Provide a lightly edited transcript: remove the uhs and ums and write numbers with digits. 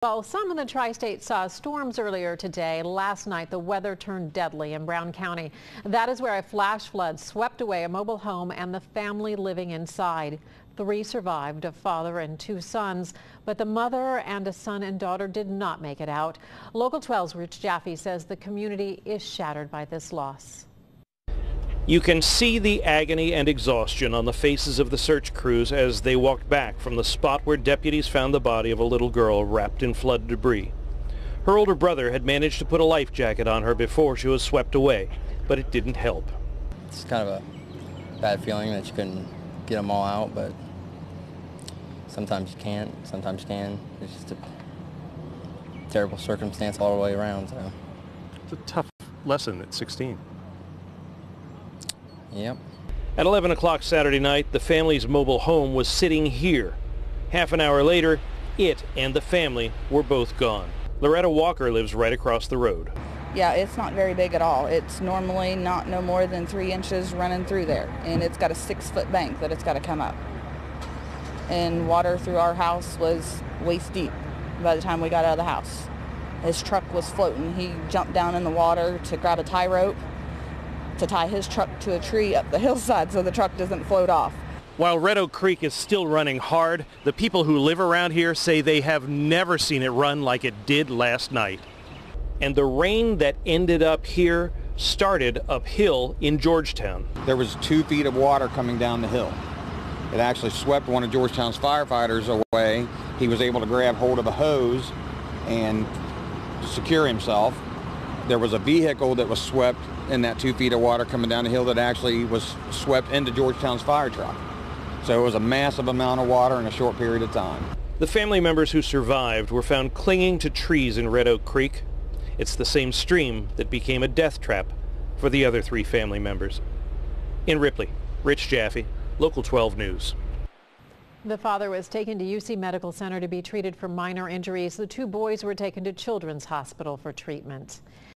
Well, some in the tri-state saw storms earlier today. Last night, the weather turned deadly in Brown County. That is where a flash flood swept away a mobile home and the family living inside. 3 survived, a father and 2 sons, but the mother and a son and daughter did not make it out. Local 12's Rich Jaffe says the community is shattered by this loss. You can see the agony and exhaustion on the faces of the search crews as they walked back from the spot where deputies found the body of a little girl wrapped in flood debris. Her older brother had managed to put a life jacket on her before she was swept away, but it didn't help. It's kind of a bad feeling that you couldn't get them all out, but sometimes you can't, sometimes you can. It's just a terrible circumstance all the way around. So It's a tough lesson at 16. Yep. At 11 o'clock Saturday night, the family's mobile home was sitting here. Half an hour later, it and the family were both gone. Loretta Walker lives right across the road. Yeah, it's not very big at all. It's normally not no more than 3 inches running through there, and it's got a 6-foot bank that it's got to come up. And water through our house was waist deep by the time we got out of the house. His truck was floating. He jumped down in the water to grab a tie rope to tie his truck to a tree up the hillside so the truck doesn't float off. While Red Oak Creek is still running hard, the people who live around here say they have never seen it run like it did last night. And the rain that ended up here started uphill in Georgetown. There was 2 feet of water coming down the hill. It actually swept one of Georgetown's firefighters away. He was able to grab hold of a hose and secure himself. There was a vehicle that was swept in that 2 feet of water coming down the hill that actually was swept into Georgetown's fire truck. So it was a massive amount of water in a short period of time. The family members who survived were found clinging to trees in Red Oak Creek. It's the same stream that became a death trap for the other 3 family members. In Ripley, Rich Jaffe, Local 12 News. The father was taken to UC Medical Center to be treated for minor injuries. The 2 boys were taken to Children's Hospital for treatment.